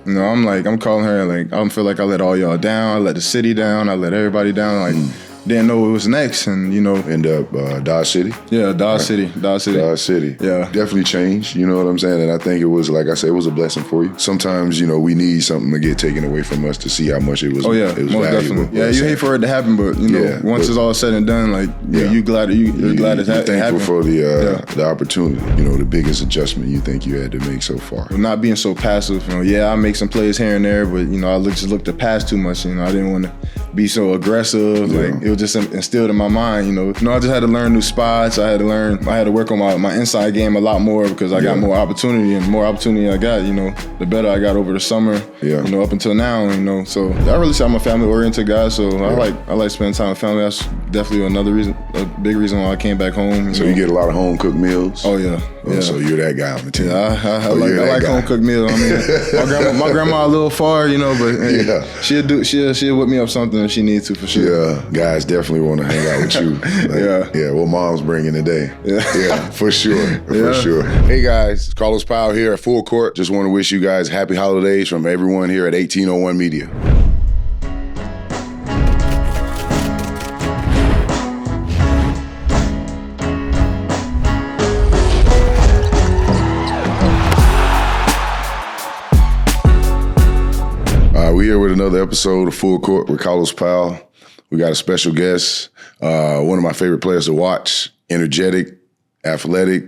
You know, I'm calling her, like, I don't feel like I let all y'all down. I let the city down. I let everybody down. Like, didn't know what was next, and you know, end up Dodge City. Yeah, Dodge City. Yeah, definitely changed. You know what I'm saying? And I think it was, like I said, it was a blessing for you. Sometimes, you know, we need something to get taken away from us to see how much it was. Oh yeah, it was most valuable. definitely. Yeah, you hate for it to happen, but you know, once it's all said and done, like you're glad it's happened. Thankful for the opportunity. You know, the biggest adjustment you think you had to make so far. Well, not being so passive. You know, yeah, I make some plays here and there, but you know, I just looked to pass too much. You know, I didn't want to be so aggressive. Yeah. Like it was just instilled in my mind. You know, I just had to learn new spots. I had to work on my inside game a lot more because I got more opportunity, and more opportunity I got, you know, the better I got over the summer. Yeah. You know, up until now, you know. So I really say I'm a family oriented guy. So I like spending time with family. That's definitely another reason, a big reason why I came back home. So you get a lot of home cooked meals. Oh yeah. Yeah. So you're that guy on the team. Yeah, I like home cooked meals. I mean, my grandma a little far, you know, but hey, she'll whip me up something if she needs to, for sure. Yeah, guys definitely want to hang out with you. Like, yeah. What mom's bringing today? Yeah, for sure, for sure. Hey guys, Carlos Powell here at Full Court. Just want to wish you guys happy holidays from everyone here at 1801 Media. We're here with another episode of Full Court with Carlos Powell. We got a special guest, one of my favorite players to watch, energetic, athletic.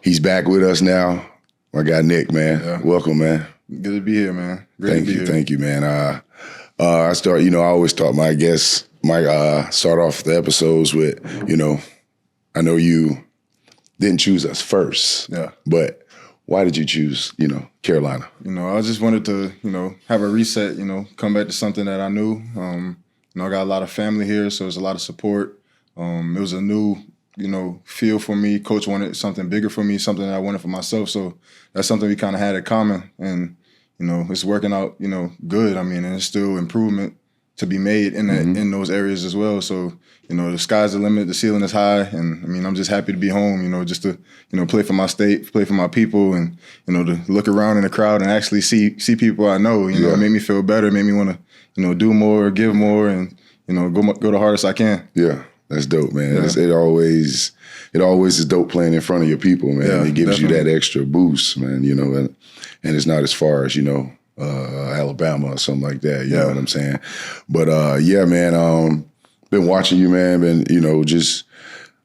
He's back with us now. My guy Nick, man. Yeah. Welcome, man. Good to be here, man. Great to be here. Thank you, man. I always thought my guests might start off the episodes with, you know, I know you didn't choose us first. Yeah. But why did you choose, you know, Carolina? You know, I just wanted to, you know, have a reset, you know, come back to something that I knew. You know, I got a lot of family here, so there's a lot of support. It was a new, you know, feel for me. Coach wanted something bigger for me, something that I wanted for myself. So that's something we kind of had in common. And, you know, it's working out, you know, good. I mean, and it's still improvement to be made in that, in those areas as well. So, you know, the sky's the limit, the ceiling is high, and I mean, I'm just happy to be home, you know, just to, you know, play for my state, play for my people, and, you know, to look around in the crowd and actually see people I know, you know, it made me feel better, made me want to, you know, do more, give more, and, you know, go the hardest I can. Yeah, that's dope, man. Yeah. It always is dope playing in front of your people, man. Yeah, it gives definitely you that extra boost, man, you know, and it's not as far as, you know, Alabama or something like that, you know what I'm saying? But yeah, man, been watching you, man, you know,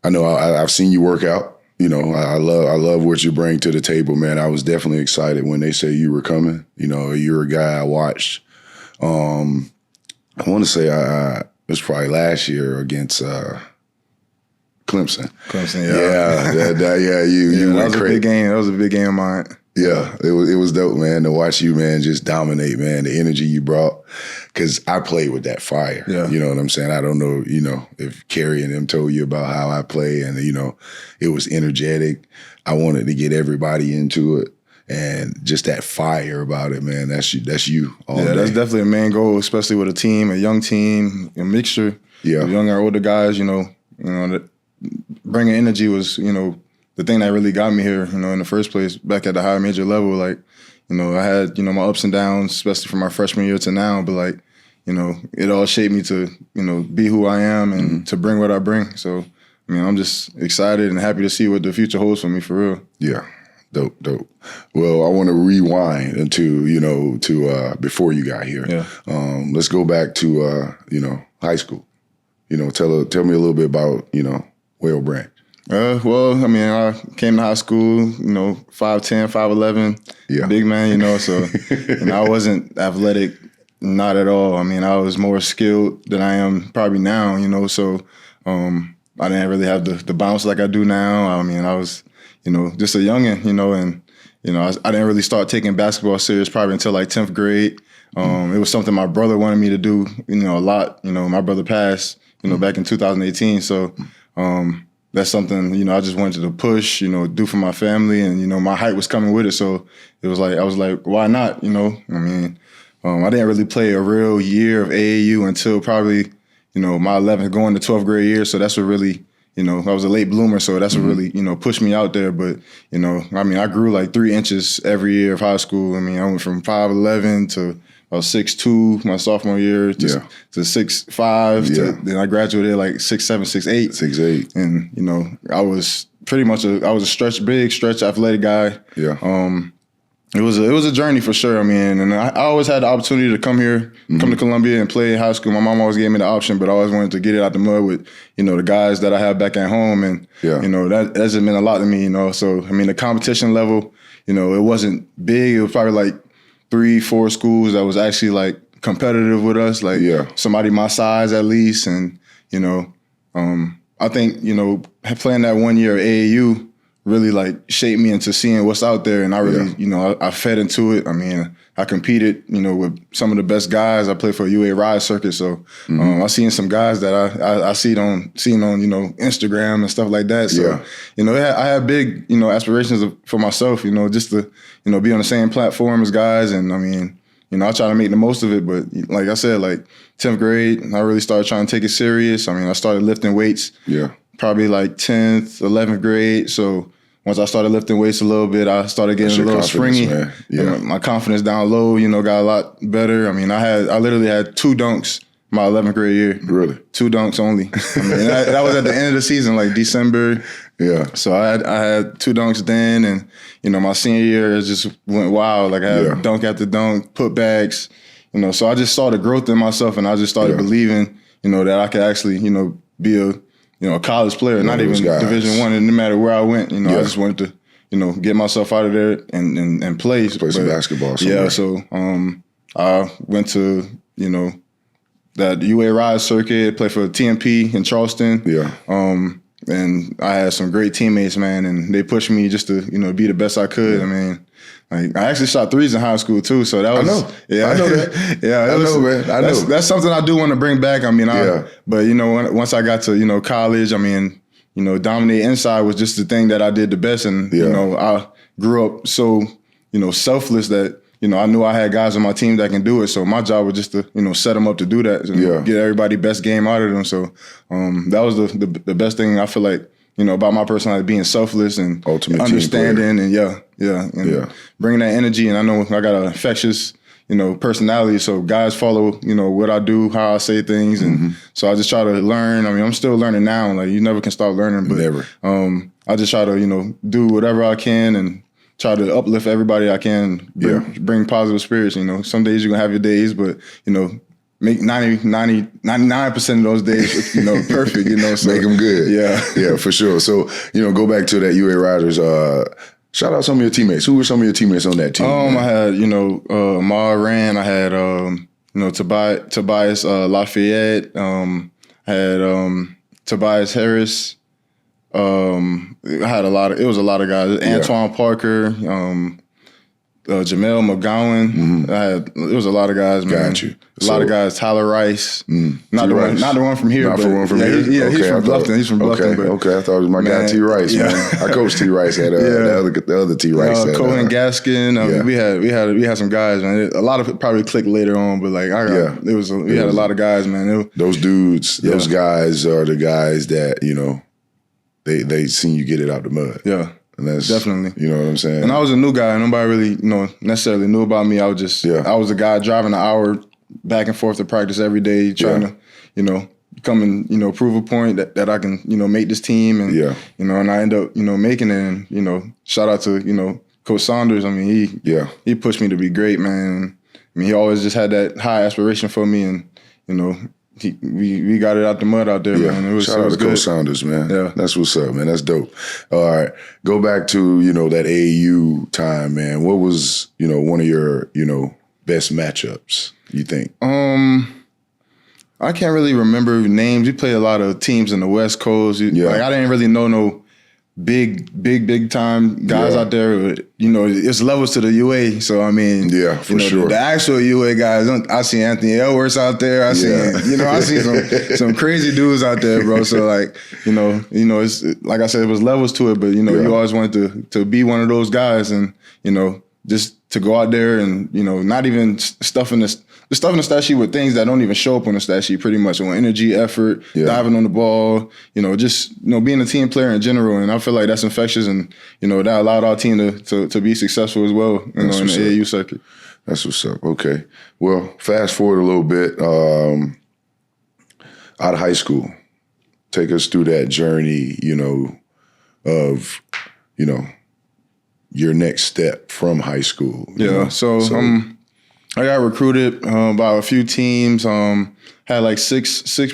I know I've seen you work out, you know, I love what you bring to the table, man. I was definitely excited when they say you were coming. You know, you're a guy I watched, I want to say it was probably last year against Clemson. Yeah. You that was a big game. That was a big game of mine. Yeah, it was dope, man, to watch you, man, just dominate, man, the energy you brought. Because I played with that fire. Yeah. You know what I'm saying? I don't know, you know, if Kerry and them told you about how I play, and, you know, it was energetic. I wanted to get everybody into it. And just that fire about it, man, that's you all day. That's definitely a main goal, especially with a young team, a mixture. Yeah. Young or older guys, you know, bringing energy was, you know, the thing that really got me here, you know, in the first place, back at the high major level. Like, you know, I had, you know, my ups and downs, especially from my freshman year to now, but like, you know, it all shaped me to, you know, be who I am and to bring what I bring. So, I mean, I'm just excited and happy to see what the future holds for me, for real. Yeah. Dope. Well, I want to rewind into, you know, to before you got here. Yeah. Let's go back to, you know, high school. You know, tell me a little bit about, you know, Whale Branch. Well, I mean, I came to high school, you know, 5'10", 5'11", big man, you know, so and I wasn't athletic, not at all. I mean, I was more skilled than I am probably now, you know, so I didn't really have the bounce like I do now. I mean, I was, you know, just a youngin', you know, and, you know, I didn't really start taking basketball serious probably until like 10th grade. It was something my brother wanted me to do, you know, a lot. You know, my brother passed, you know, back in 2018, so that's something, you know, I just wanted to push, you know, do for my family, and, you know, my height was coming with it, so it was like, I was like, why not, you know? I mean, I didn't really play a real year of AAU until probably, you know, my 11th going to 12th grade year, so that's what really, you know, I was a late bloomer, so that's what really, you know, pushed me out there. But, you know, I mean, I grew like 3 inches every year of high school. I mean, I went from 5'11" to about 6'2" my sophomore year to 6'5", to then I graduated like 6'7", 6'8". 6'8". And, you know, I was pretty much I was a big stretch athletic guy. Yeah. It was a journey for sure. I mean, and I always had the opportunity to come here, come to Columbia and play high school. My mom always gave me the option, but I always wanted to get it out the mud with, you know, the guys that I have back at home. And, you know, that has meant a lot to me, you know. So, I mean, the competition level, you know, it wasn't big. It was probably like 3-4 schools that was actually like competitive with us, like somebody my size at least. And, you know, I think, you know, playing that 1 year at AAU really like shaped me into seeing what's out there. And I really, you know, I fed into it. I mean, I competed, you know, with some of the best guys. I played for UA Rise Circuit. So I seen some guys that I seen on, you know, Instagram and stuff like that. So, you know, I had big, you know, aspirations for myself, you know, just to, you know, be on the same platform as guys. And I mean, you know, I try to make the most of it. But like I said, like 10th grade, I really started trying to take it serious. I mean, I started lifting weights. Probably like 10th, 11th grade. So once I started lifting weights a little bit, I started getting a little springy. My confidence down low, you know, got a lot better. I mean, I literally had 2 dunks my 11th grade year. Really? 2 dunks only. I mean, that was at the end of the season, like December. So I had 2 dunks then, and you know, my senior year it just went wild. Like I had dunk after dunk, putbacks. You know, so I just saw the growth in myself, and I just started believing, you know, that I could actually, you know, be a college player, not even Division I. And no matter where I went, you know, I just wanted to, you know, get myself out of there and play. Play some basketball somewhere. Yeah, so I went to, you know, that UA Rise circuit, played for TMP in Charleston. And I had some great teammates, man, and they pushed me just to, you know, be the best I could. I mean, like, I actually shot threes in high school too, so that was. I know. I know that. I know, man. I know. That's something I do want to bring back. I mean, but you know, once I got to, you know, college, I mean, you know, dominate inside was just the thing that I did the best, and you know, I grew up so, you know, selfless that, you know, I knew I had guys on my team that can do it. So my job was just to, you know, set them up to do that, and get everybody best game out of them. So that was the best thing I feel like, you know, about my personality, being selfless and ultimate understanding, and bringing that energy. And I know I got an infectious, you know, personality. So guys follow, you know, what I do, how I say things, and so I just try to learn. I mean, I'm still learning now. Like, you never can stop learning, but I just try to, you know, do whatever I can and try to uplift everybody I can, bring positive spirits. You know, some days you're gonna have your days, but, you know, make 99% of those days, you know, perfect, you know. So, make them good. Yeah, for sure. So, you know, go back to that UA Riders. Shout out some of your teammates. Who were some of your teammates on that team? I had, you know, Ma Ran. I had, you know, Tobias Lafayette. I had Tobias Harris. I had it was a lot of guys. Antoine Parker, Jamel McGowan. It was a lot of guys, man. Got you. A lot of guys. Tyler Rice. Not the one from here. Not the one from here. Yeah, he's from Bluffton. He's from Bluffton. Okay, I thought it was my guy T. Rice, man. I coached T. Rice at the other T. Rice. Cohen Gaskin. We had some guys, man. A lot of it probably clicked later on, but like we had a lot of guys, man. Those dudes, those guys are the guys that, you know, they seen you get it out the mud. Yeah. And that's definitely, you know what I'm saying? And I was a new guy. Nobody really, you know, necessarily knew about me. I was just, I was a guy driving an hour back and forth to practice every day, trying to, you know, come and, you know, prove a point that I can, you know, make this team. And, you know, and I end up, you know, making it. And, you know, shout out to, you know, Coach Saunders. I mean, he pushed me to be great, man. I mean, he always just had that high aspiration for me, and, you know, we got it out the mud out there, man. Shout out to Coach Saunders, man. Yeah. That's what's up, man. That's dope. All right. Go back to, you know, that AAU time, man. What was, you know, one of your, you know, best matchups, you think? I can't really remember names. We played a lot of teams in the West Coast. Like, I didn't really know no big time guys out there. You know, it's levels to the UA. So I mean, for sure. The actual UA guys. I see Anthony Elworth out there. I see some crazy dudes out there, bro. So like, you know, it's like I said, it was levels to it. But you know, you always wanted to be one of those guys, and you know, just to go out there and, you know, not even stuffing the stat sheet with things that don't even show up on the stat sheet pretty much. On energy, effort, diving on the ball, you know, just, you know, being a team player in general. And I feel like that's infectious, and, you know, that allowed our team to be successful as well, you know, in the AAU circuit. That's what's up. Okay. Well, fast forward a little bit, out of high school. Take us through that journey, you know, of, you know, your next step from high school. Yeah. So I got recruited by a few teams. Had like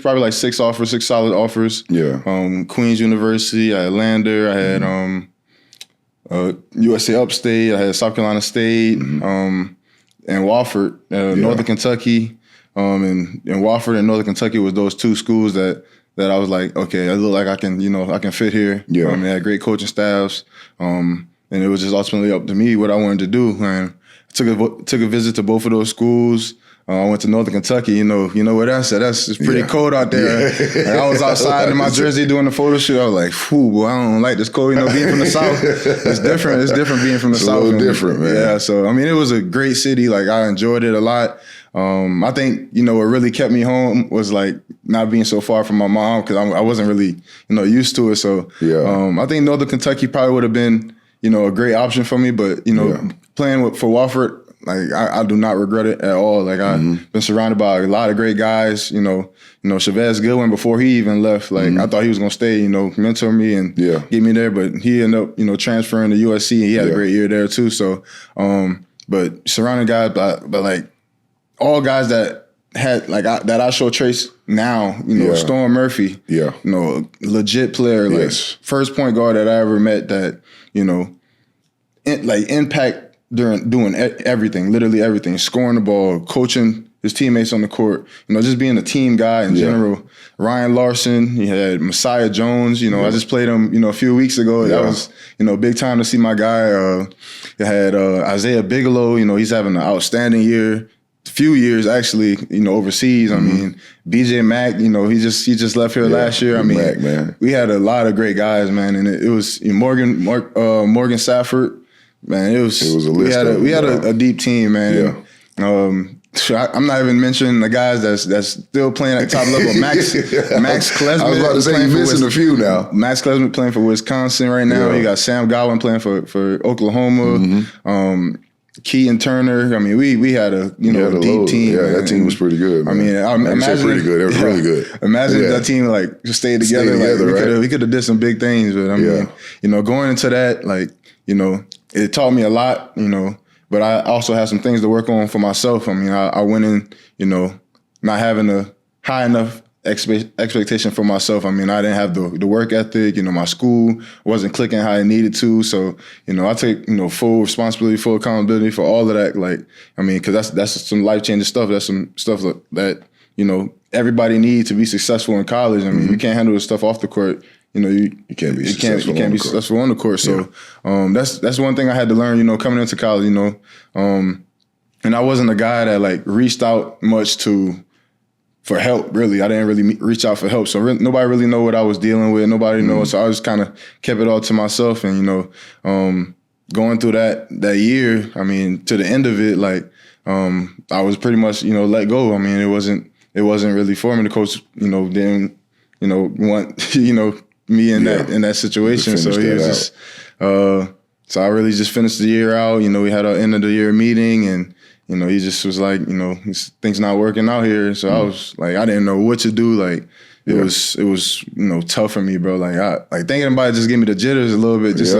probably like six solid offers. Yeah. Queens University, I had Lander, I had USC Upstate, I had South Carolina State, and Wofford, Northern Kentucky. And Wofford and Northern Kentucky was those two schools that I was like, okay, I look like I can fit here. Yeah. They had great coaching staffs. And it was just ultimately up to me what I wanted to do. And I took a visit to both of those schools. I went to Northern Kentucky. You know where that's at. It's pretty cold out there. Like, I was outside in my jersey doing the photo shoot. I was like, "Phew, boy, I don't like this cold." You know, being from the South, it's different. It's different being from the South. It's a little different, man. Yeah. So I mean, it was a great city. Like, I enjoyed it a lot. I think, you know, what really kept me home was like not being so far from my mom, because I wasn't really, you know, used to it. So I think Northern Kentucky probably would have been, you know, a great option for me. But, you know, playing for Wofford, like I do not regret it at all. Like, I've been surrounded by a lot of great guys. You know, Chavez Goodwin, before he even left, like I thought he was gonna stay, you know, mentor me and get me there, but he ended up, you know, transferring to USC, and he had a great year there too. So, but surrounded guys, but like all guys that had like that I show trace now, you know, Storm Murphy, you know, legit player, like first point guard that I ever met that, you know, impact during doing everything, literally everything, scoring the ball, coaching his teammates on the court, you know, just being a team guy in general. Ryan Larson, he had Messiah Jones, you know, I just played him, you know, a few weeks ago. That was, you know, big time to see my guy. I had Isaiah Bigelow, you know, he's having an outstanding year. Few years actually, you know, overseas. I mean, BJ Mack, you know, he just left here last year. I mean, Mack, man. We had a lot of great guys, man, and it was Morgan Safford, man. It was a list. We had a deep team, man. Yeah. I'm not even mentioning the guys that's still playing at top level. Max Klesmit. I was about to say you're missing a few now. Max Klesmit playing for Wisconsin right now. You got Sam Godwin playing for Oklahoma. Keaton Turner. I mean, we had a deep team. Yeah, that team was pretty good, man. I mean, imagine pretty good. It was really good. Imagine if that team like just stayed together. We could have did some big things. But I mean, you know, going into that, like, you know, it taught me a lot. You know, but I also had some things to work on for myself. I mean, I went in, you know, not having a high enough expectation for myself. I mean, I didn't have the work ethic. You know, my school wasn't clicking how it needed to. So, you know, I take, you know, full responsibility, full accountability for all of that. Like, I mean, because that's some life-changing stuff. That's some stuff that, you know, everybody needs to be successful in college. I mean, you can't handle the stuff off the court. You know, you can't be successful on the court. So that's one thing I had to learn, you know, coming into college, you know. And I wasn't a guy that like reached out much for help, really. I didn't really reach out for help. So nobody really know what I was dealing with. Nobody knows. So I just kind of kept it all to myself. And, you know, going through that year, I mean, to the end of it, like, I was pretty much, you know, let go. I mean, it wasn't really for me. The coach, you know, didn't, you know, want, you know, me in that situation. So he was just, so I really just finished the year out. You know, we had our end of the year meeting, and, you know, he just was like, you know, things not working out here. So I was like, I didn't know what to do. Like, it was, you know, tough for me, bro. Like, thinking about it just gave me the jitters a little bit. Just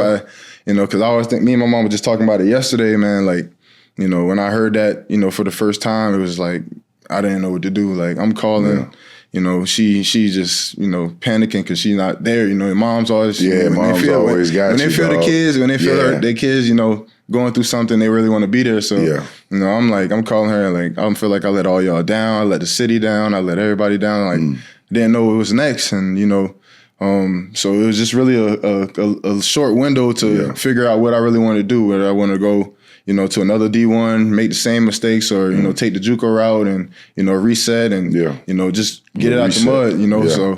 you know, because I always think, me and my mom were just talking about it yesterday, man. Like, you know, when I heard that, you know, for the first time, it was like, I didn't know what to do. Like, I'm calling, you know, she just, you know, panicking because she's not there. You know, mom's always, mom's always got you, when they feel the kids, when they feel their kids, you know, going through something, they really want to be there. So, you know, I'm calling her, like, I feel like I let all y'all down. I let the city down. I let everybody down. Like, didn't know what was next. And, you know, so it was just really a short window to figure out what I really want to do, whether I want to go, you know, to another D1, make the same mistakes, or, you know, take the JUCO route and, you know, reset and, you know, just get it out the mud, you know. So,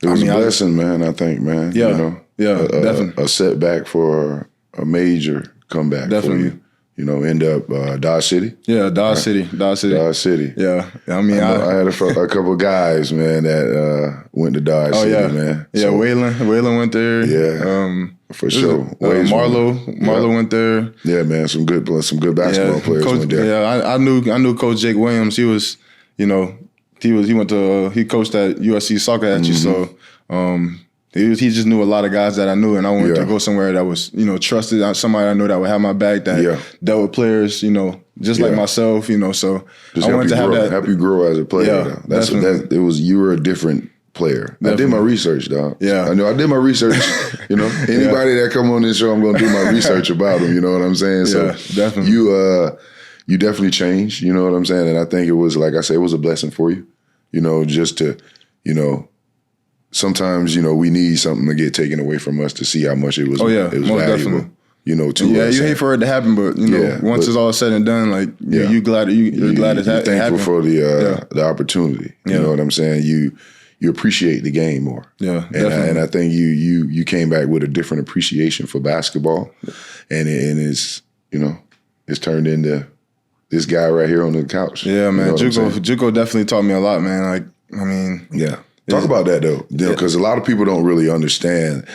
it was a blessing, man, I think, man. Yeah. You know, definitely. A setback for a major come back Definitely. for you. End up Dodge City. Yeah, Dodge City. Dodge City. Yeah, I mean, I had a couple of guys, man, that went to Dodge City, man. Yeah, so, Waylon went there. Yeah, for sure. Marlo went there. Yeah, man, some good basketball players went there. Yeah, I knew Coach Jake Williams. He was, he coached at USC soccer actually. So he just knew a lot of guys that I knew, and I wanted to go somewhere that was, trusted, somebody I knew that would have my back, that dealt with players, just like myself, so just I wanted to have that. Help you grow as a player. Yeah, you were a different player. Definitely. I did my research, dog. Yeah. I know I did my research, Anybody that come on this show, I'm going to do my research about them, you know what I'm saying? So definitely. You definitely changed, you know what I'm saying? And I think it was, like I said, it was a blessing for you, just to, sometimes, we need something to get taken away from us to see how much it was, it was valuable, definitely. To us. You hate for it to happen, but, once it's all said and done, like, you're glad it's happened. You're thankful for the opportunity. You know what I'm saying? You appreciate the game more. Yeah, and I think you came back with a different appreciation for basketball, and it's it's turned into this guy right here on the couch. Yeah, man. JUCO definitely taught me a lot, man. Like, I mean, talk about that though, because a lot of people don't really understand,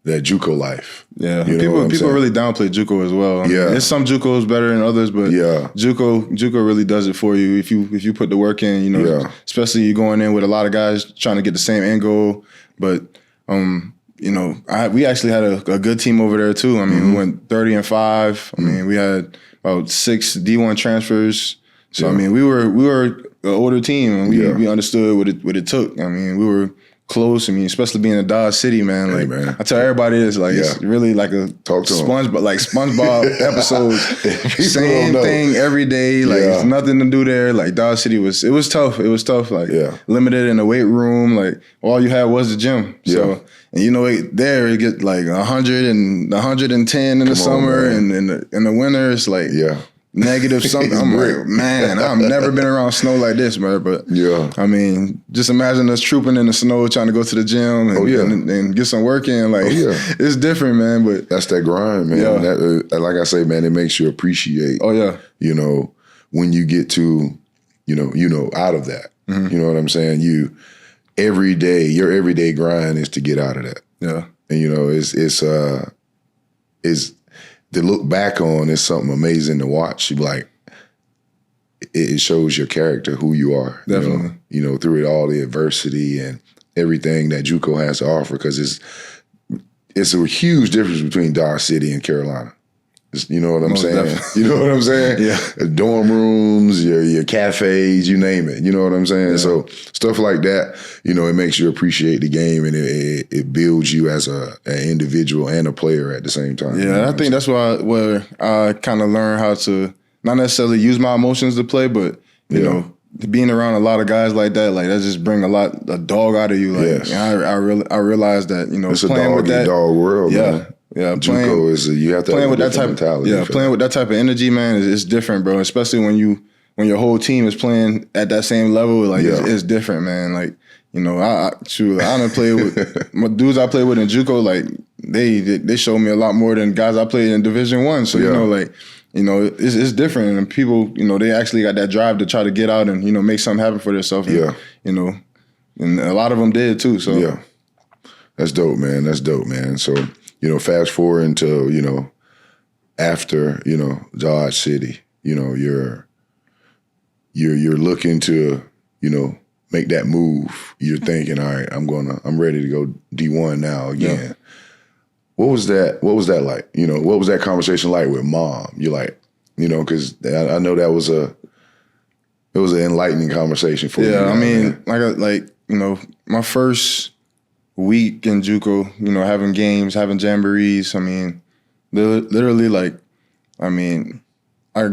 that JUCO life. Yeah, people really downplay JUCO as well. I mean, there's some JUCOs better than others, but JUCO really does it for you if you put the work in. Especially you going in with a lot of guys trying to get the same end goal. But we actually had a good team over there too. I mean, we went 30-5. I mean, we had about 6 D1 transfers. So I mean, we were an older team, and we understood what it took. I mean, we were close. I mean, especially being in Dodge City, man. Like, man. I tell everybody this, like, it's really like a SpongeBob episode. Same thing every day. Like, it's nothing to do there. Like, Dodge City was tough. It was tough. Like, limited in the weight room. Like, all you had was the gym. So, and there it gets like 100 and 110 in the summer, and in the winter it's like negative something. I'm like, man, I've never been around snow like this, man. But I mean, just imagine us trooping in the snow trying to go to the gym and get some work in. Like, it's different, man. But that's that grind, man. That, like I say, man, it makes you appreciate. When you get to, out of that. Mm-hmm. You know what I'm saying? Your everyday grind is to get out of that. Yeah, and it's to look back on is something amazing to watch. Like, it shows your character, who you are. Definitely. Through it all, the adversity and everything that JUCO has to offer, because it's a huge difference between Dodge City and Carolina. You know what I'm saying? Definitely. You know what I'm saying? Yeah. Dorm rooms, your cafes, you name it. You know what I'm saying? Yeah. So stuff like that, it makes you appreciate the game, and it builds you as an individual and a player at the same time. Yeah, I think that's where I kind of learned how to not necessarily use my emotions to play, but you know, being around a lot of guys like that just bring a dog out of you. Like, I realized that it's playing with that dog world. Man. Yeah, JUCO is you have to playing have with that type mentality. Yeah, playing with that type of energy, man, is different, bro. Especially when your whole team is playing at that same level, like it's different, man. Like, I done played with my dudes I played with in JUCO. Like, they showed me a lot more than guys I played in Division I. So it's different, and people, they actually got that drive to try to get out and make something happen for themselves. And, and a lot of them did too. So that's dope, man. That's dope, man. So. Fast forward until, after, Dodge City, you're looking to, make that move. You're thinking, all right, I'm ready to go D1 now again. Yeah. What was that like? What was that conversation like with mom? You're like, because I know it was an enlightening conversation for you. Yeah, I mean, my first week in JUCO, having games, having jamborees. I mean, literally, like, I mean, I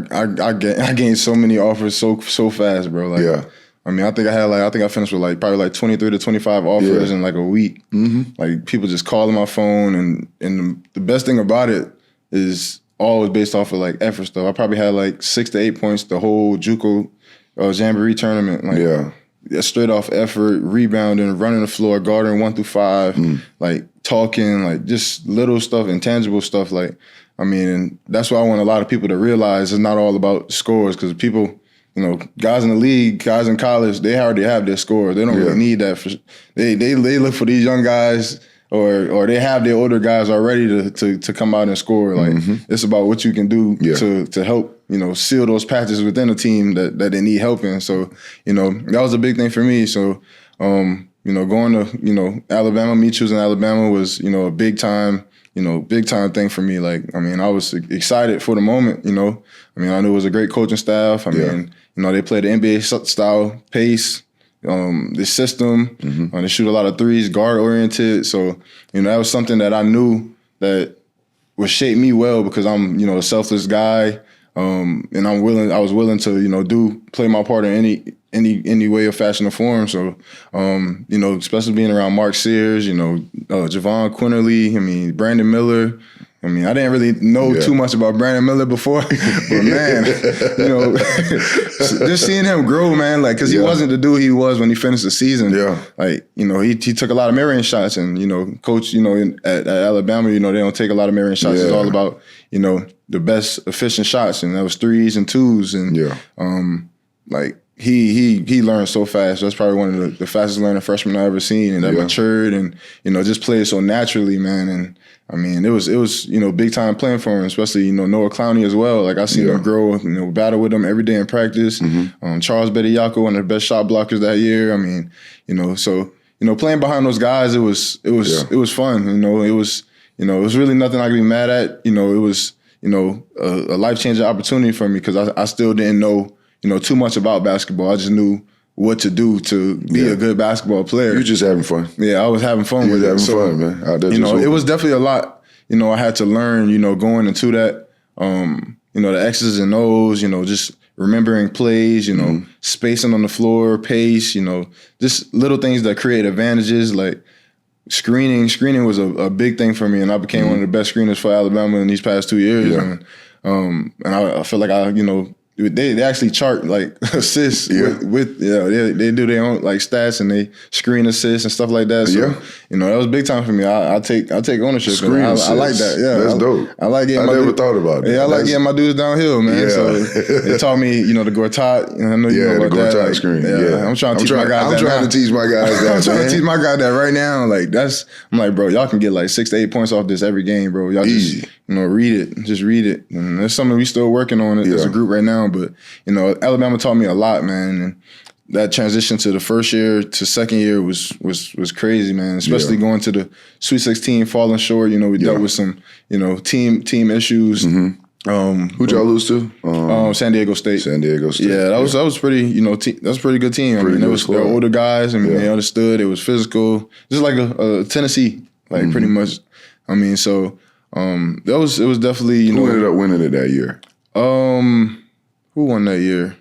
gained so many offers so fast, bro. Like, I mean, I think I finished with probably 23 to 25 offers in like a week. Mm-hmm. Like, people just calling my phone, and the best thing about it is always based off of like effort stuff. I probably had like 6 to 8 points the whole JUCO jamboree tournament. Like, straight off effort, rebounding, running the floor, guarding 1 through 5, like talking, like just little stuff, intangible stuff. Like, I mean, and that's why I want a lot of people to realize it's not all about scores, because people, you know, guys in the league, guys in college, they already have their scores. They don't really need that. They look for these young guys, or they have their older guys already to come out and score. Like it's about what you can do to help, you know, seal those patches within a team that they need help in. So, you know, that was a big thing for me. So, you know, going to, you know, Alabama, me choosing Alabama was, you know, a big time thing for me. Like, I mean, I was excited for the moment, you know. I mean, I knew it was a great coaching staff. I mean, you know, they play the NBA style pace, the system. They shoot a lot of threes, guard oriented. So, you know, that was something that I knew that would shape me well, because I'm, you know, a selfless guy. And I was willing to, you know, play my part in any way or fashion or form. So, you know, especially being around Mark Sears, you know, Javon Quinterly, I mean, Brandon Miller. I mean, I didn't really know too much about Brandon Miller before, but man, you know, just seeing him grow, man, like, because he wasn't the dude he was when he finished the season. Like, you know, he took a lot of mirroring shots, and, you know, coach, you know, at Alabama, you know, they don't take a lot of mirroring shots. It's all about, you know, the best efficient shots, and that was threes and twos, and like he learned so fast. That's probably one of the fastest learning freshmen I ever seen, and that matured, and, you know, just played so naturally, man. And I mean, it was you know, big time playing for him, especially, you know, Noah Clowney as well. Like, I seen him grow, you know, battle with him every day in practice. Charles Bediako, one of the best shot blockers that year. I mean, you know, so, you know, playing behind those guys, it was fun. You know, it was really nothing I could be mad at. You know, it was, you know, a life-changing opportunity for me, because I still didn't know, you know, too much about basketball. I just knew what to do to be a good basketball player. You're just having fun. Yeah, I was having fun with it. Having fun, man. Out there, you know, it was definitely a lot, you know, I had to learn, you know, going into that, you know, the X's and O's, you know, just remembering plays, you know, spacing on the floor, pace, you know, just little things that create advantages, like screening. Screening was a big thing for me, and I became one of the best screeners for Alabama in these past 2 years. And I feel like you know, they actually chart like assists with they do their own like stats, and they screen assists and stuff like that. So you know, that was big time for me. I take ownership. I like that. Yeah, that's dope. I like getting. I never thought about that. Yeah, I like getting my dudes downhill, man. So it taught me, you know, the Gortat. I know you know about that. Gortat screen. Yeah, I'm trying to teach my guys. I'm trying to teach my guys that. I'm trying to teach my guys that right now. Like, I'm like, bro, y'all can get like 6 to 8 points off this every game, bro. Y'all easy. Just, you know, read it. And that's something we still working on as a group right now. But, you know, Alabama taught me a lot, man. And that transition to the first year to second year was crazy, man. Especially going to the Sweet 16, falling short. You know, we dealt with some, you know, team issues. Who'd y'all lose to? San Diego State. San Diego State. Yeah, that was pretty. You know, that was a pretty good team. I mean, they're older guys. I mean, they understood. It was physical, just like a Tennessee, like pretty much. I mean, so it was definitely, you know. Who ended up winning it that year? Who won that year?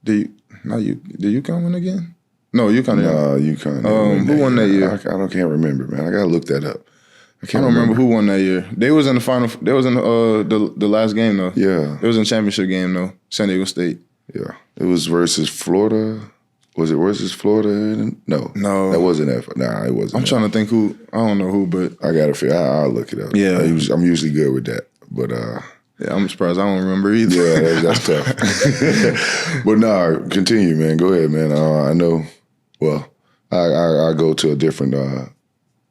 Did UConn win again? No, UConn. No, UConn. Who won that year? I can't remember, man. I gotta look that up. I don't remember who won that year. They was in the final. They was in the last game though. Yeah, it was in the championship game though. San Diego State. Yeah, it was versus Florida. Was it versus Florida? No, that wasn't that. Nah, it wasn't. I'm trying to think who. I don't know who, but I gotta figure. I'll look it up. Yeah, I'm usually good with that, but yeah, I'm surprised I don't remember either. Yeah, that's tough. But nah, continue, man. Go ahead, man. I know. Well, I go to a different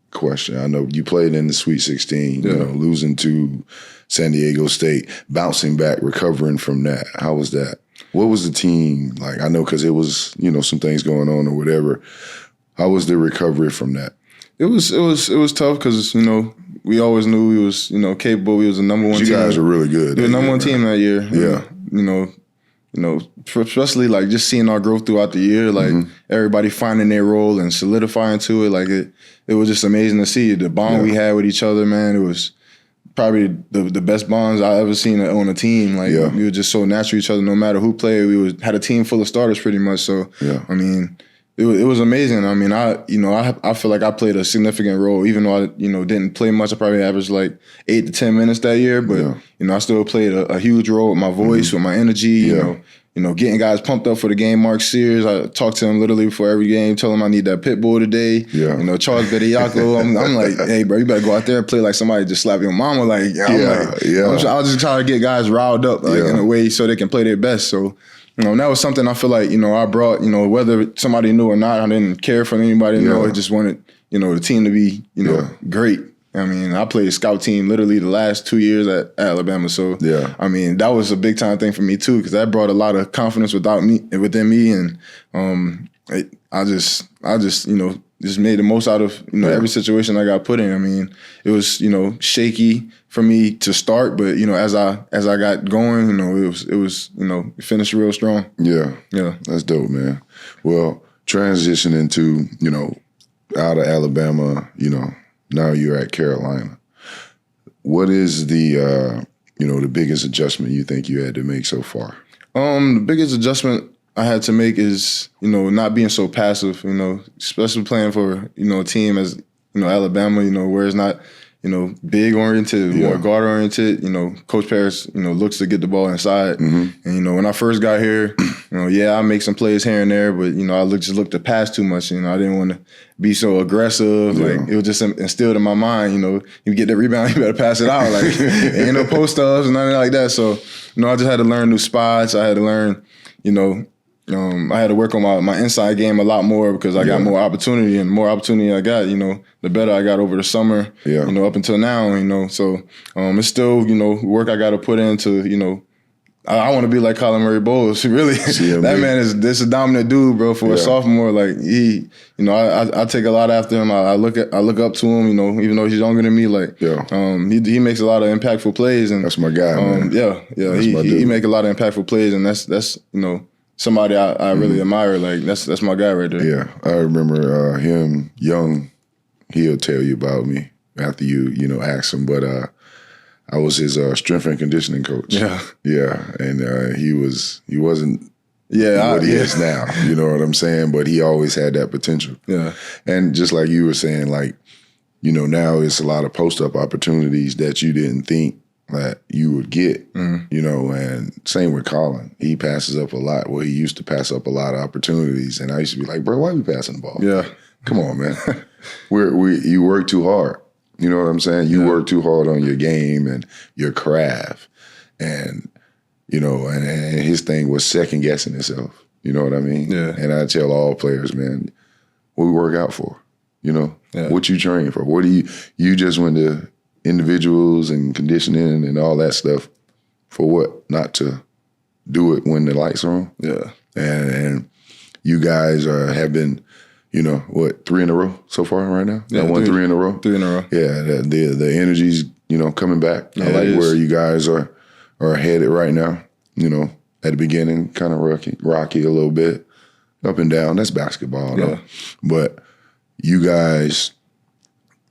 question. I know you played in the Sweet 16. You know, losing to San Diego State, bouncing back, recovering from that. How was that? What was the team like? I know because it was, you know, some things going on or whatever. How was the recovery from that? It was tough because, you know, we always knew we was, you know, capable. We was the number one team. You guys were really good. We were the number one team that year. Yeah. You know, especially like just seeing our growth throughout the year, like everybody finding their role and solidifying to it. Like it was just amazing to see the bond we had with each other, man. It was probably the best bonds I ever seen on a team. Like we were just so natural to each other. No matter who played, had a team full of starters pretty much. So I mean, It was amazing. I mean, I feel like I played a significant role, even though I, didn't play much. I probably averaged like 8 to 10 minutes that year, but I still played a huge role with my voice, with my energy. Getting guys pumped up for the game. Mark Sears, I talked to him literally before every game, told him I need that pit bull today. Charles Bediako, I'm like, hey, bro, you better go out there and play like somebody just slap your mama. I'll just try to get guys riled up in a way so they can play their best. So, that was something I feel like, I brought, whether somebody knew or not, I didn't care for anybody to know. I just wanted, the team to be, great. I mean, I played scout team literally the last 2 years at Alabama. So, I mean, that was a big time thing for me too, because that brought a lot of confidence within me. And I just made the most out of, every situation I got put in. I mean, it was, shaky for me to start, but, as I got going, it was, it finished real strong. Yeah. That's dope, man. Well, transitioning to, out of Alabama, now you're at Carolina. What is the the biggest adjustment you think you had to make so far? The biggest adjustment I had to make is, not being so passive, especially playing for, a team as, Alabama, where it's not, big oriented, more guard oriented. Coach Paris, looks to get the ball inside. And, when I first got here, I make some plays here and there, but, I just looked to pass too much. I didn't want to be so aggressive. Like, it was just instilled in my mind, you get the rebound, you better pass it out. Like, ain't no post-ups and nothing like that. So, I just had to learn new spots. I had to learn, I had to work on my inside game a lot more because I got more opportunity, and more opportunity I got, the better I got over the summer, up until now, So it's still, work I got to put into, I want to be like Colin Murray Bowles. Really, that man is a dominant dude, bro. For a sophomore, like he, I take a lot after him. I look up to him, even though he's younger than me. Like, he makes a lot of impactful plays, and that's my guy, man. He make a lot of impactful plays, and that's somebody I really admire. Like that's my guy right there. Yeah, I remember him young. He'll tell you about me after you ask him, but I was his strength and conditioning coach. Yeah, and he wasn't what he is now. You know what I'm saying? But he always had that potential. Yeah, and just like you were saying, like now it's a lot of post-up opportunities that you didn't think that you would get, and same with Colin. He passes up a lot. Well, he used to pass up a lot of opportunities, and I used to be like, bro, why are we passing the ball? Yeah. Come on, man. You work too hard. You know what I'm saying? You work too hard on your game and your craft. And, and his thing was second guessing himself. You know what I mean? Yeah. And I tell all players, man, what we work out for, what you train for. What do you just went to individuals and conditioning and all that stuff for what? Not to do it when the lights are on. Yeah. And you guys have been, 3 in a row so far right now? Yeah, I won 3 in a row. 3 in a row. Yeah, the energy's, coming back. Yeah, I like where you guys are headed right now. At the beginning, kind of rocky a little bit, up and down. That's basketball, though. But you guys,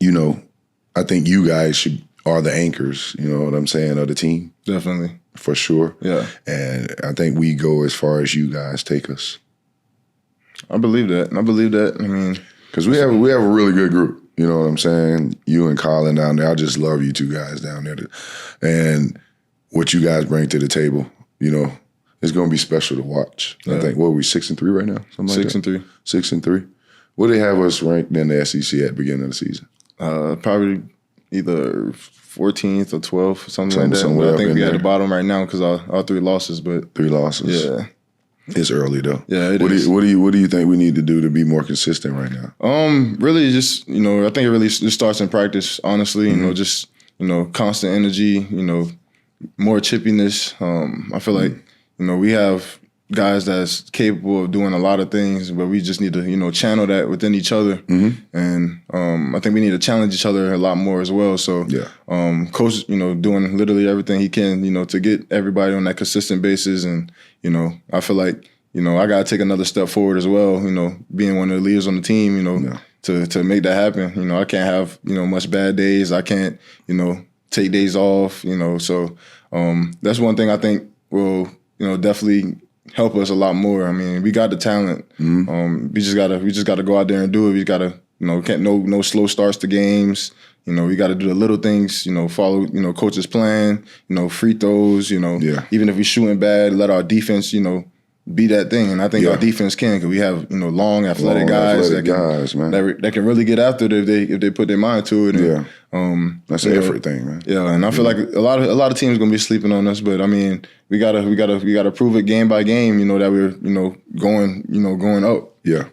I think you guys are the anchors, you know what I'm saying, of the team. Definitely. For sure. Yeah. And I think we go as far as you guys take us. I believe that. I mean, because we have a really good group. You know what I'm saying? You and Colin down there. I just love you two guys down there. And what you guys bring to the table, it's going to be special to watch. Yeah. I think, what are we, 6-3 right now? Something like that? 6-3. 6-3. What do they have us ranked in the SEC at the beginning of the season? Probably either 14th or 12th, something like that. But I think we at the bottom right now because our 3 losses. But 3 losses. Yeah. It's early though. Yeah, it is. What do you think we need to do to be more consistent right now? Really just, I think it really just starts in practice, honestly. Just, constant energy, more chippiness. I feel like, we have guys that's capable of doing a lot of things, but we just need to, channel that within each other. And I think we need to challenge each other a lot more as well. So, Coach, doing literally everything he can, to get everybody on that consistent basis. And, I feel like, I got to take another step forward as well, being one of the leaders on the team, to make that happen. I can't have, much bad days. I can't, take days off, so that's one thing I think will, definitely, help us a lot more. I mean, we got the talent. We just gotta go out there and do it. We gotta, can't no slow starts to games. We got to do the little things, follow, coach's plan, free throws, even if we shooting bad, let our defense, be that thing. And I think our defense can, because we have, long, athletic guys that can really get after it if they put their mind to it. And, that's an effort thing, man. Yeah, and I feel like a lot of teams are gonna be sleeping on us, but I mean, we gotta prove it game by game, that we're, going up. Yeah.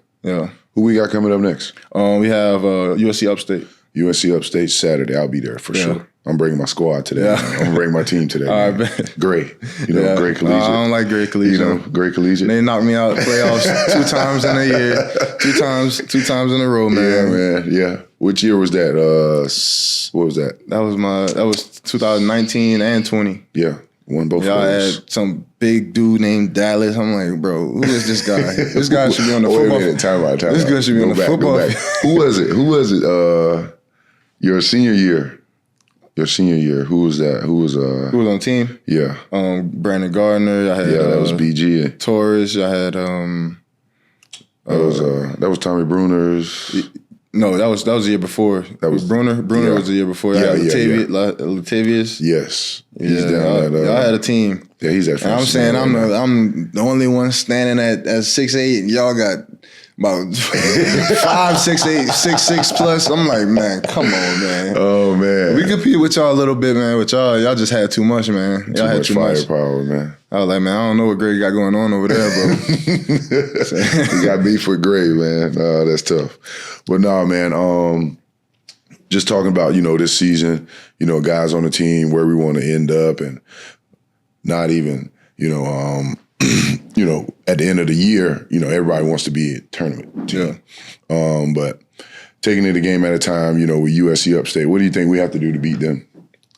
Who we got coming up next? We have USC Upstate. USC Upstate Saturday. I'll be there for sure. I'm bringing my squad today. I'm going to bring my team today. All right, man. Gray. Gray Collegiate. I don't like Gray Collegiate. Gray Collegiate. They knocked me out playoffs 2 times in a year. Two times in a row, man. Yeah, man. Yeah. Which year was that? What was that? That was 2019 and 20. Yeah. Won both Y'all of those. had some big dude named Dallas. I'm like, bro, who is this guy? This guy should be on the football. Wait a minute. Time out. This guy should be on the football. Who was it? Your senior year. Who was that? Who was on the team? Yeah. Brandon Gardner. I had that was BG. Torres. I had that was Tommy Bruner's. No, that was the year before. That was Bruner. Bruner was the year before. Latavius. Yes. He's down y'all had a team. Yeah, he's at. And I'm saying I'm the only one standing at 6'8", and y'all got about 5, 6'8", 6'6" plus. I'm like, man, come on, man. Oh man, we compete with y'all a little bit, man. With y'all just had too much, man. Y'all had too much firepower, man. I was like, man, I don't know what Gray got going on over there, bro. You got beef with Gray, man. That's tough. But no, man. Just talking about this season, guys on the team, where we want to end up, and not even at the end of the year, everybody wants to be a tournament team. Yeah. But taking it a game at a time, with USC Upstate, what do you think we have to do to beat them?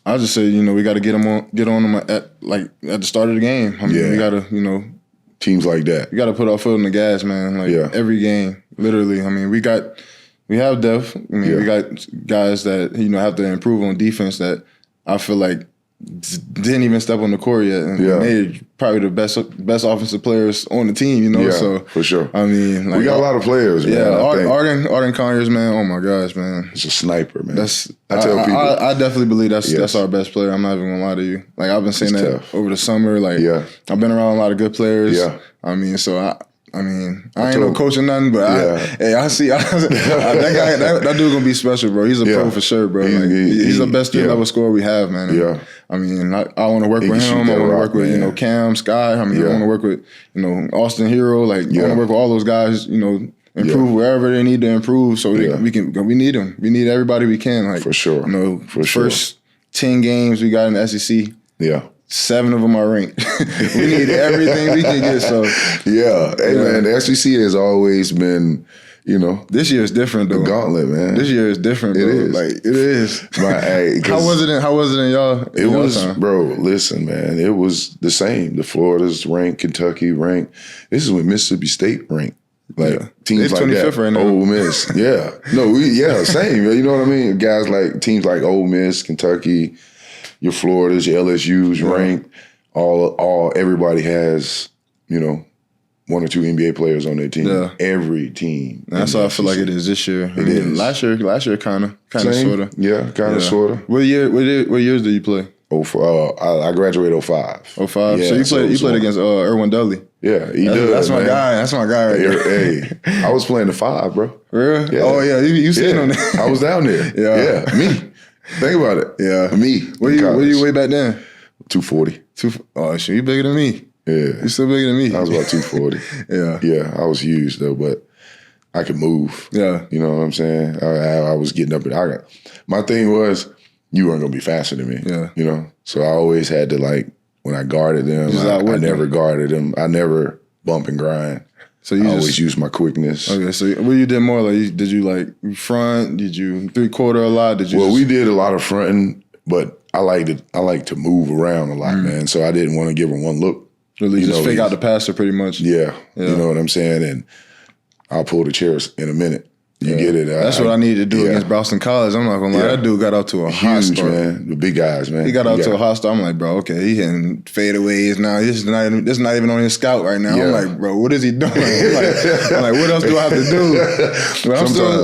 I just say, we got to get on them at the start of the game. I mean, we got to, teams like that. We got to put our foot on the gas, man. Every game, literally. I mean, we have depth. I mean, we got guys that have to improve on defense that I feel like didn't even step on the court yet, and they're probably the best offensive players on the team. So for sure. I mean, we got a lot of players. Yeah, man, Arden Conyers, man. Oh my gosh, man, he's a sniper, man. I tell people, I definitely believe that's our best player. I'm not even gonna lie to you. Like I've been saying that over the summer. Like I've been around a lot of good players. Yeah, I mean, so I ain't no coach or nothing, but I see that guy. That dude gonna be special, bro. He's a pro for sure, bro. He's the best level scorer we have, man. And, I mean, I want to work with him. I want to work with Cam, Sky. I mean, I want to work with Austin Hero. Like I want to work with all those guys. Improve wherever they need to improve, so we can. We need them. We need everybody we can. Like for sure. First 10 games we got in the SEC. Yeah. 7 of them are ranked. We need everything we can get. So man, the SEC has always been, this year is different though. The gauntlet, man. This year is different, bro. It is. How was it in y'all? It was, bro. Listen, man. It was the same. The Florida's ranked, Kentucky ranked. This is when Mississippi State ranked. Teams like that. Right now. Ole Miss. Same. You know what I mean? Guys like teams like Ole Miss, Kentucky. Your Floridas, your LSU's ranked. Everybody has, 1 or 2 NBA players on their team. Yeah. Every team. That's how I feel like it is this year. It is. Last year kind of sort of. Yeah, kind of sort of. What years did you play? I graduated 05. 05. Yeah, so you played against Erwin Dudley. Yeah, that's my guy. That's my guy right there. Hey, I was playing the 5, bro. Really? Yeah. Oh yeah, you sitting on there. I was down there. Yeah, me. Think about it. Yeah, me. What you weigh back then? 240. Oh shit, you bigger than me. Yeah, you still bigger than me. I was about 240. Yeah, I was huge though, but I could move. Yeah, you know what I'm saying. I was getting up, and my thing was you weren't gonna be faster than me. Yeah, so I always had to when I guarded them. I never guarded them. I never bump and grind. So I always use my quickness. Okay, so what you did more did you front? Did you 3/4 a lot? We did a lot of fronting, but I like to move around a lot, man. So I didn't want to give them one look. Really, just fake out the passer, pretty much. Yeah, you know what I'm saying. And I'll pull the chairs in a minute. You get it. That's what I needed to do against Boston College. I'm not gonna lie. That dude got out to a hot start. Man. The big guys, man. He got out to a hot start. I'm like, bro, okay, he hitting fadeaways now. This is not even on his scout right now. I'm like, bro, what is he doing? I'm like, what else do I have to do? But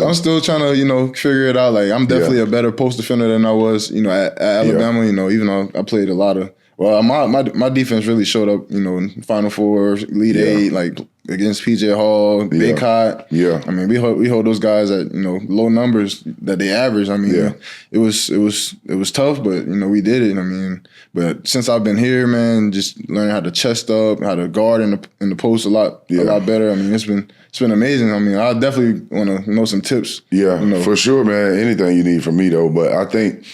I'm still trying to, figure it out. Like, I'm definitely a better post defender than I was, at Alabama. Even though I played a lot of. Well, my defense really showed up, in Final Four, Elite Eight, like against PJ Hall, Big Hot. Yeah, I mean, we hold those guys at low numbers that they average. I mean, it was tough, but we did it. I mean, but since I've been here, man, just learning how to chest up, how to guard in the post a lot better. I mean, it's been amazing. I mean, I definitely want to know some tips. Yeah, for sure, man. Anything you need from me though, but I think.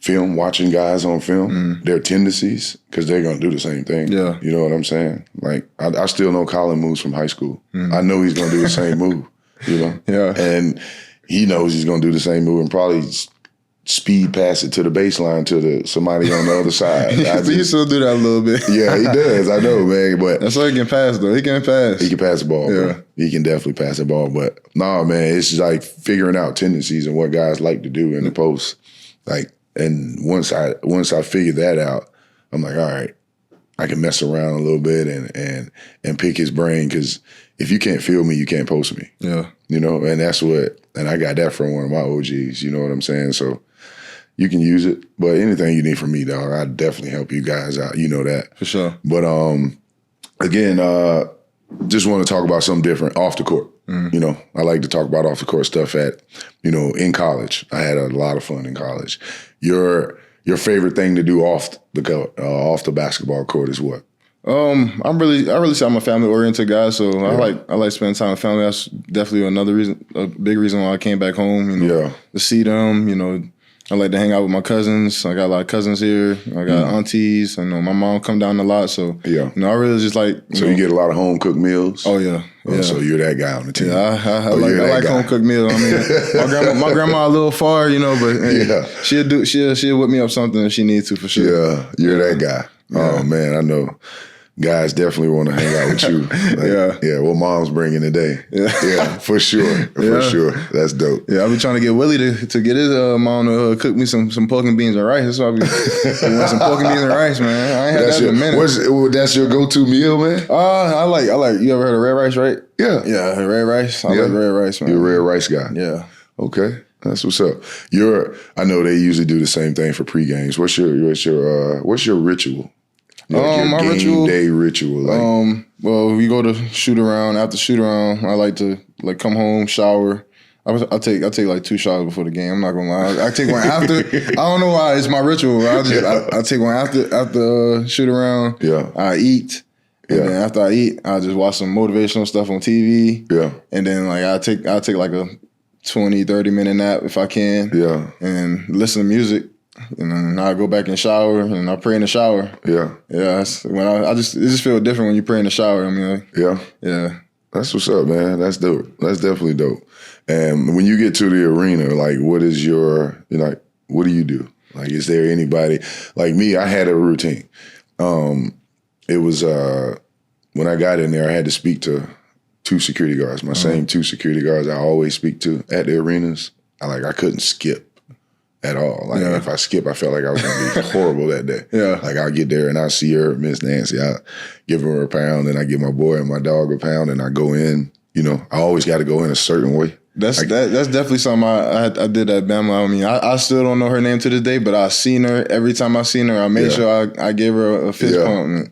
Watching guys on film, their tendencies, because they're going to do the same thing. Yeah. You know what I'm saying? Like, I still know Colin moves from high school. I know he's going to do the same move, Yeah. And he knows he's going to do the same move and probably speed pass it to the baseline to somebody on the other side. He still do that a little bit. Yeah, he does. I know, man. But that's why he can pass, though. He can pass. He can pass the ball, bro. He can definitely pass the ball. But, nah, man, it's like figuring out tendencies and what guys like to do in the post. Like, and once I figured that out, I'm like, all right, I can mess around a little bit and pick his brain, because if you can't feel me, you can't post me. Yeah. And that's and I got that from one of my OGs, you know what I'm saying? So you can use it, but anything you need from me, dog, I'd definitely help you guys out. You know that. For sure. But again, just want to talk about something different off the court. I like to talk about off the court stuff in college. I had a lot of fun in college. Your favorite thing to do off the basketball court is what? I really say I'm a family oriented guy, so I like spending time with family. That's definitely a big reason why I came back home. To see them. I like to hang out with my cousins. I got a lot of cousins here. I got aunties. I know my mom come down a lot, so I really just like. You get a lot of home cooked meals. Oh yeah. So you're that guy on the team. Yeah, I like home cooked meals. I mean, my grandma a little far, but she'll whip me up something if she needs to, for sure. Yeah, you're that guy. Yeah. Oh man, I know. Guys definitely want to hang out with you. Yeah, what mom's bringing today. Yeah, for sure. For sure. That's dope. Yeah, I've been trying to get Willie to get his mom to cook me some pork and beans and rice. That's why I be want some pork and beans and rice, man. I ain't had that in a minute. That's your go-to meal, man? I like, you ever heard of red rice, right? Yeah. Yeah, red rice. I like red rice, man. You're a red rice guy. Yeah. Okay. That's what's up. I know they usually do the same thing for pre-games. What's your ritual? My game day ritual. Well, we go to shoot around. After shoot around, I like to come home, shower. I take like 2 showers before the game. I'm not gonna lie. I take one after. I don't know why it's my ritual. I take one after shoot around. Yeah. I eat. And then after I eat, I just watch some motivational stuff on TV. Yeah. And then I take like a 20, 30-minute nap if I can. Yeah. And listen to music. And then I go back and shower, and I pray in the shower. Yeah, yeah. It just feels different when you pray in the shower. I mean, yeah. That's what's up, man. That's dope. That's definitely dope. And when you get to the arena, what do you do? Like, is there anybody like me? I had a routine. It was when I got in there, I had to speak to 2 security guards. My same 2 security guards I always speak to at the arenas. I couldn't skip at all. If I skip, I felt like I was going to be horrible that day. Yeah. I'll get there and I'll see her, Miss Nancy. I give her a pound, and I give my boy and my dog a pound, and I go in. I always got to go in a certain way. That's definitely something I did at Bama. I mean, I still don't know her name to this day, but I've seen her. Every time I seen her, I made sure I gave her a fist pump.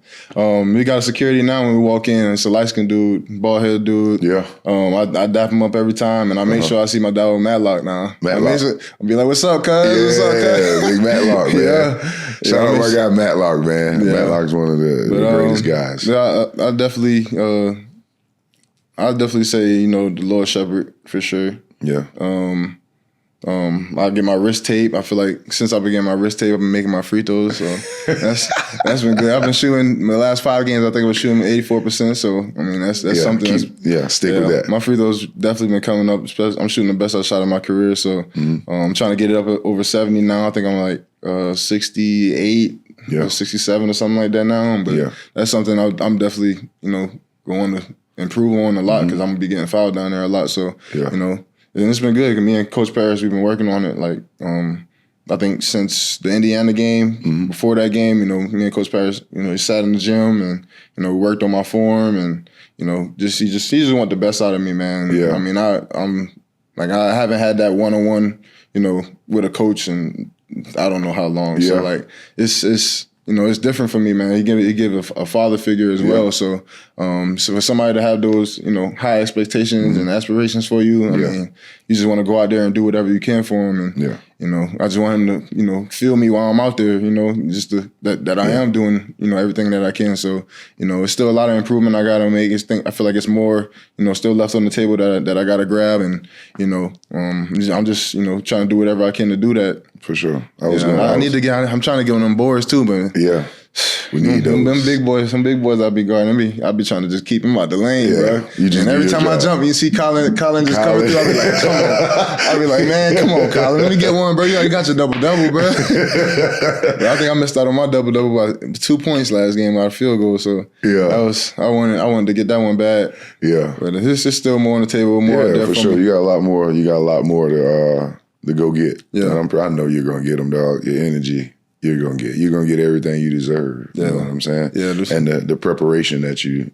We got a security now when we walk in. It's a light-skinned dude, bald-headed dude. Yeah. I dap him up every time, and I make sure I see my dog Matlock now. Matlock. I'll be like, what's up, cuz? What's up, cuz? Big Matlock, man. Shout out my guy Matlock, man. Yeah. Matlock's one of the greatest guys. Yeah, I'd definitely say, the Lord Shepherd for sure. Yeah. I get my wrist tape. I feel like since I've been getting my wrist tape, I've been making my free throws. So that's been good. I've been shooting the last 5 games. I think I was shooting 84%. So I mean, that's something. Stick with that. My free throws definitely been coming up. I'm shooting the best shot of my career. So I'm trying to get it up over 70 now. I think I'm like 68, 67 or something like that now. But that's something I'm definitely going to improve on a lot, because I'm gonna be getting fouled down there a lot. So and it's been good. Me and Coach Parrish, we've been working on it. Like, I think since the Indiana game, before that game, you know, me and Coach Parrish, you know, he sat in the gym and, you know, worked on my form and, you know, he just want the best out of me, man. Yeah. I mean, I'm like, I haven't had that one-on-one, you know, with a coach and I don't know how long. Yeah. So like, it's you know, it's different for me, man. He give a father figure as well. So, so for somebody to have those, you know, high expectations and aspirations for you, I mean, you just want to go out there and do whatever you can for him. And, you know, I just want him to, you know, feel me while I'm out there, you know, just that I am doing, you know, everything that I can. So, you know, it's still a lot of improvement I got to make. I feel like it's more, you know, still left on the table that I got to grab. And, you know, I'm just, you know, trying to do whatever I can to do that. For sure. I'm trying to get on them boards too, but we need those. Them big boys I be guarding. I be trying to just keep them out the lane, bro. And every time I jump, you see Colin just coming through. I be like, come on. I be like, man, come on, Colin. Let me get one, bro. You already got your double-double, bro. I think I missed out on my double-double by 2 points last game out of field goal. So I wanted to get that one bad. Yeah. But it's just still more on the table, more for sure. You got a lot more. You got a lot more to go get. Yeah. And I know you're gonna get them, dog. Your energy. You're gonna get everything you deserve. You know what I'm saying? Yeah. And the preparation that you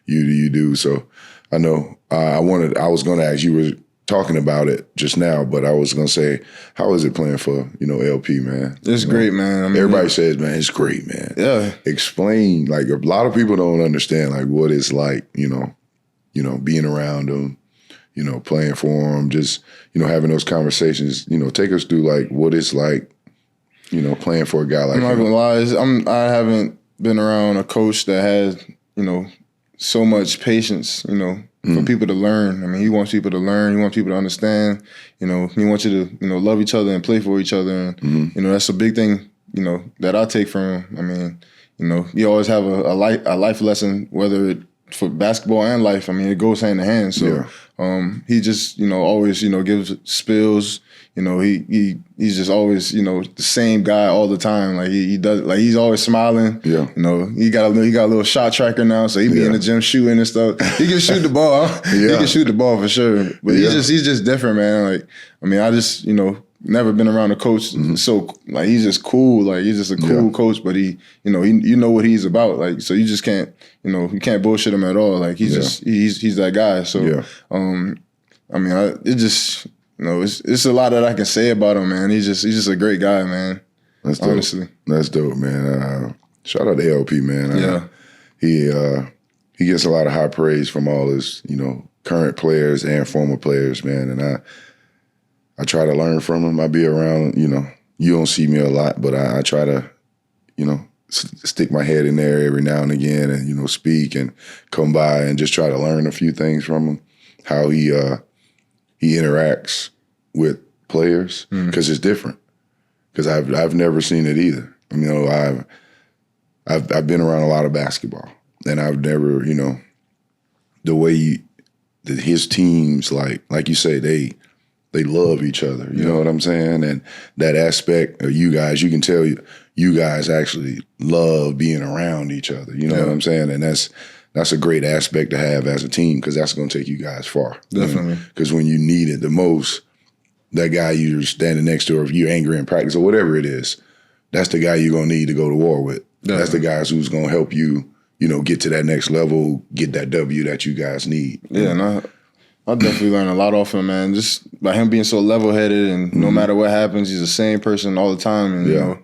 do. So I know I was gonna ask, you were talking about it just now, but I was gonna say, how is it playing for, you know, LP, man? It's great, man. I mean, everybody says, man, it's great, man. Yeah. Explain, like, a lot of people don't understand like what it's like, you know, being around them, you know, playing for them, just, you know, having those conversations. You know, take us through like what it's like, you know, playing for a guy like him. I'm not gonna lie, I haven't been around a coach that has, you know, so much patience, you know, for people to learn. I mean, he wants people to learn. He wants people to understand. You know, he wants you to, you know, love each other and play for each other. And, you know, that's a big thing, you know, that I take from him. I mean, you know, you always have a life lesson, whether it for basketball and life. I mean, it goes hand in hand. So he just, you know, always, you know, gives spills. You know, he's just always, you know, the same guy all the time. Like he does, like he's always smiling. Yeah. You know, he got a little shot tracker now, so he be in the gym shooting and stuff. He can shoot the ball. He can shoot the ball for sure. But he's just different, man. Like, I mean, I just, you know, never been around a coach so like he's just cool. Like he's just a cool coach, but he, you know, you know what he's about. Like, so you just can't, you know, you can't bullshit him at all. Like he's just he's that guy. So I mean, it just. You know, it's a lot that I can say about him, man. He's just a great guy, man. That's dope. Honestly. That's dope, man. Shout out to LP, man. He gets a lot of high praise from all his, you know, current players and former players, man. And I try to learn from him. I be around, you know, you don't see me a lot, but I try to, you know, stick my head in there every now and again and, you know, speak and come by and just try to learn a few things from him, how he interacts with players, because it's different. Because I've never seen it either. You know, I've been around a lot of basketball, and I've never, you know, the way that his teams, like you say, they love each other. You know what I'm saying? And that aspect of you guys, you can tell you guys actually love being around each other. You know what I'm saying? And that's a great aspect to have as a team, because that's going to take you guys far. Definitely. Because when you need it the most, that guy you're standing next to, or if you're angry in practice or whatever it is, that's the guy you're going to need to go to war with. Definitely. That's the guys who's going to help you, you know, get to that next level, get that W that you guys need. Yeah, and I definitely learned a lot off him, man. Just by him being so level-headed, and no matter what happens, he's the same person all the time. And, you know,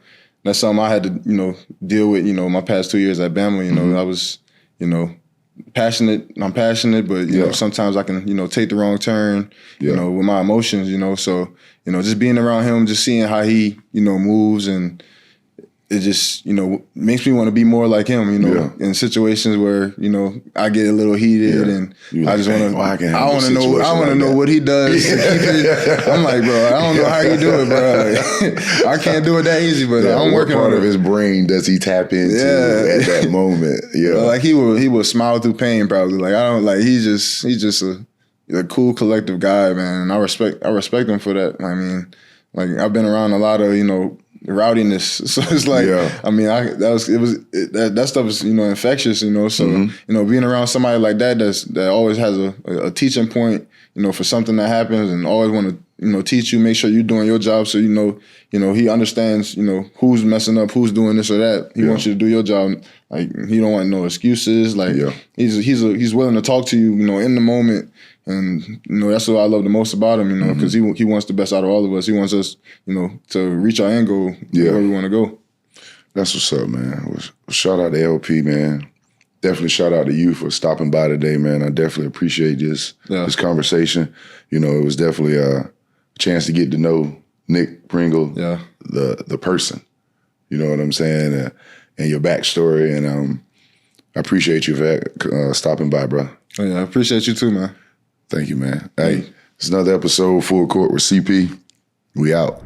that's something I had to, you know, deal with, you know, my past 2 years at Bama. You know, I was, you know, passionate. I'm passionate, but you know, sometimes I can, you know, take the wrong turn, you know, with my emotions, you know. So, you know, just being around him, just seeing how he, you know, moves, and it just, you know, makes me want to be more like him, you know, in situations where, you know, I get a little heated and I just want to, I want to know what he does to keep it. I'm like, bro, I don't know how you do it, bro. Like, I can't do it that easy, but I'm working on it. What part of his brain does he tap into at that moment? Like he will smile through pain probably. Like he's just a cool collective guy, man. And I respect him for that. I mean, like I've been around a lot of, you know, rowdiness. So it's like, I mean, that stuff is, you know, infectious, you know. So, you know, being around somebody like that that always has a teaching point, you know, for something that happens and always want to, you know, teach you, make sure you're doing your job. So, you know, he understands, you know, who's messing up, who's doing this or that. He wants you to do your job. Like, he don't want no excuses. Like, he's willing to talk to you, you know, in the moment. And, you know, that's what I love the most about him, you know, because he wants the best out of all of us. He wants us, you know, to reach our end goal where we want to go. That's what's up, man. Well, shout out to LP, man. Definitely shout out to you for stopping by today, man. I definitely appreciate this conversation. You know, it was definitely a chance to get to know Nick Pringle, the person. You know what I'm saying? And your backstory. And I appreciate you for stopping by, bro. Oh, yeah, I appreciate you too, man. Thank you, man. Hey, it's another episode, Full Court with CP. We out.